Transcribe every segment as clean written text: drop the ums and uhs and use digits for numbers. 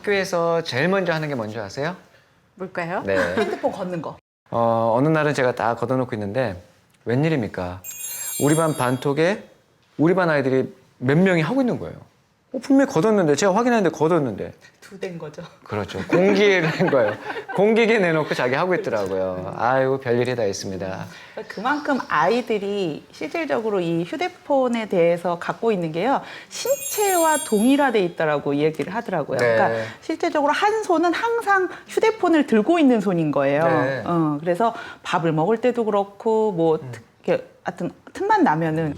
학교에서 제일 먼저 하는 게 뭔지 아세요? 뭘까요? 네. 핸드폰 걷는 거. 어느 날은 제가 다 걷어놓고 있는데 웬일입니까? 우리 반 반톡에 우리 반 아이들이 몇 명이 하고 있는 거예요. 분명히 걷었는데 제가 확인했는데 걷었는데. 두 대인 거죠. 그렇죠. 공기를 낸 거예요. 공기계 내놓고 자기 하고 있더라고요. 아이고 별일이 다 있습니다. 그만큼 아이들이 실질적으로 이 휴대폰에 대해서 갖고 있는 게요. 신체와 동일화돼 있다라고 얘기를 하더라고요. 네. 그러니까 실제적으로 한 손은 항상 휴대폰을 들고 있는 손인 거예요. 네. 그래서 밥을 먹을 때도 그렇고 뭐 이렇게 하여튼 틈만 나면은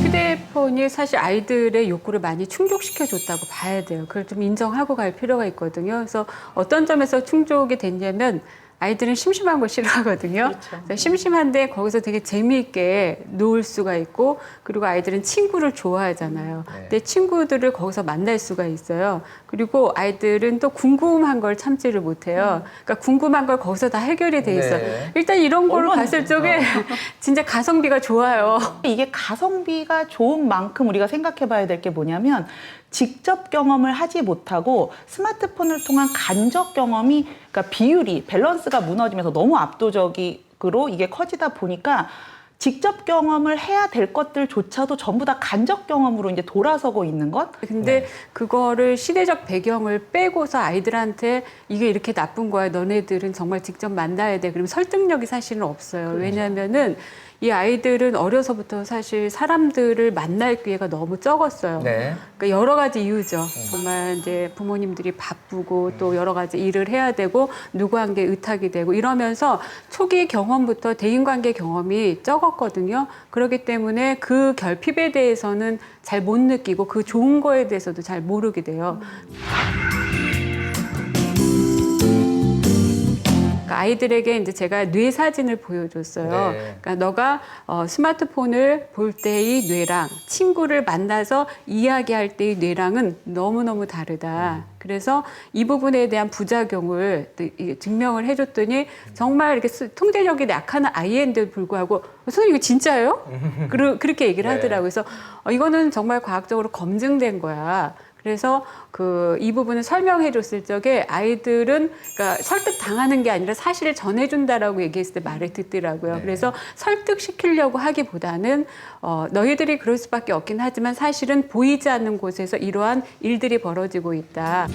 휴대폰이 사실 아이들의 욕구를 많이 충족시켜줬다고 봐야 돼요. 그걸 좀 인정하고 갈 필요가 있거든요. 그래서 어떤 점에서 충족이 됐냐면 아이들은 심심한 걸 싫어하거든요. 그렇죠. 그래서 심심한데 거기서 되게 재미있게 놀 수가 있고 그리고 아이들은 친구를 좋아하잖아요. 네. 근데 친구들을 거기서 만날 수가 있어요. 그리고 아이들은 또 궁금한 걸 참지를 못해요. 그러니까 궁금한 걸 거기서 다 해결이 돼 있어요. 네. 일단 이런 걸 얼마나 봤을 적에 진짜 가성비가 좋아요. 이게 가성비가 좋은 만큼 우리가 생각해 봐야 될 게 뭐냐면 직접 경험을 하지 못하고 스마트폰을 통한 간접 경험이 그러니까 비율이 밸런스가 무너지면서 너무 압도적으로 이게 커지다 보니까 직접 경험을 해야 될 것들조차도 전부 다 간접 경험으로 이제 돌아서고 있는 것. 근데 그거를 시대적 배경을 빼고서 아이들한테 이게 이렇게 나쁜 거야. 너네들은 정말 직접 만나야 돼. 그러면 설득력이 사실은 없어요. 왜냐하면은 이 아이들은 어려서부터 사실 사람들을 만날 기회가 너무 적었어요. 네. 그러니까 여러 가지 이유죠. 정말 이제 부모님들이 바쁘고 또 여러 가지 일을 해야 되고 누구한테 의탁이 되고 이러면서 초기 경험부터 대인관계 경험이 적었거든요. 그렇기 때문에 그 결핍에 대해서는 잘 못 느끼고 그 좋은 거에 대해서도 잘 모르게 돼요. 아이들에게 이제 제가 뇌 사진을 보여줬어요. 네. 그러니까 너가 스마트폰을 볼 때의 뇌랑 친구를 만나서 이야기할 때의 뇌랑은 너무너무 다르다. 그래서 이 부분에 대한 부작용을 증명을 해줬더니 정말 이렇게 통제력이 약한 아이인데도 불구하고 선생님 이거 진짜예요? 그렇게 얘기를 네. 하더라고요. 그래서 이거는 정말 과학적으로 검증된 거야. 그래서 이 부분을 설명해 줬을 적에 아이들은 그러니까 설득 당하는 게 아니라 사실을 전해준다라고 얘기했을 때 말을 듣더라고요. 네. 그래서 설득시키려고 하기보다는 너희들이 그럴 수밖에 없긴 하지만 사실은 보이지 않는 곳에서 이러한 일들이 벌어지고 있다.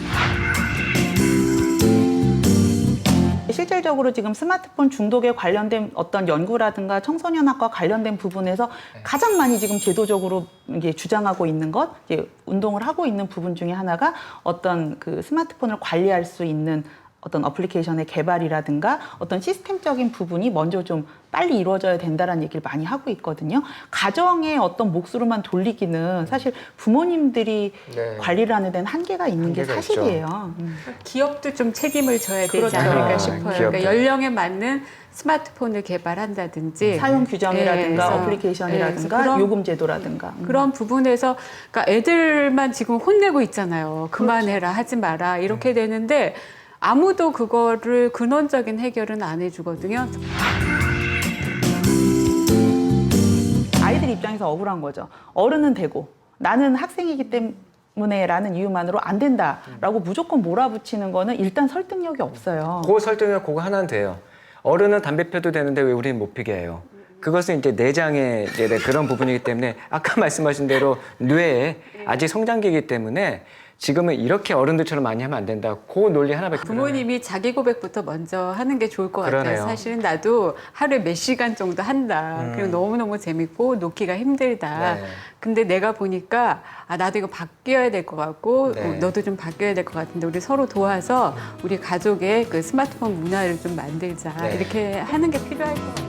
실질적으로 지금 스마트폰 중독에 관련된 어떤 연구라든가 청소년학과 관련된 부분에서 가장 많이 지금 제도적으로 이게 주장하고 있는 것, 이제 운동을 하고 있는 부분 중에 하나가 어떤 그 스마트폰을 관리할 수 있는 어떤 어플리케이션의 개발이라든가 어떤 시스템적인 부분이 먼저 좀 빨리 이루어져야 된다는 얘기를 많이 하고 있거든요. 가정의 어떤 몫으로만 돌리기는 사실 부모님들이 네. 관리를 하는 데는 한계가 있는 게 한계가 사실이에요. 기업도 좀 책임을 져야 되지 그렇죠. 않을까 싶어요. 기업들. 그러니까 연령에 맞는 스마트폰을 개발한다든지 사용 규정이라든가 그래서, 어플리케이션이라든가 그래서 요금 제도라든가 그런 부분에서 그러니까 애들만 지금 혼내고 있잖아요. 그만해라, 하지 마라 이렇게 되는데 아무도 그거를 근원적인 해결은 안 해주거든요. 아이들 입장에서 억울한 거죠. 어른은 되고 나는 학생이기 때문에 라는 이유만으로 안 된다라고 무조건 몰아붙이는 거는 일단 설득력이 없어요. 그 설득력 그거 하나는 돼요. 어른은 담배 펴도 되는데 왜 우리는 못 피게 해요? 그것은 이제 내장의 이제 그런 부분이기 때문에 아까 말씀하신 대로 뇌에 아직 성장기이기 때문에 지금은 이렇게 어른들처럼 많이 하면 안 된다. 그 논리 하나밖에 부모님이 자기 고백부터 먼저 하는 게 좋을 것 같아요. 그러네요. 사실은 나도 하루에 몇 시간 정도 한다. 그리고 너무너무 재밌고 놓기가 힘들다. 네. 근데 내가 보니까 나도 이거 바뀌어야 될 것 같고 네. 너도 좀 바뀌어야 될 것 같은데 우리 서로 도와서 우리 가족의 그 스마트폰 문화를 좀 만들자. 네. 이렇게 하는 게 필요할 것 같아요.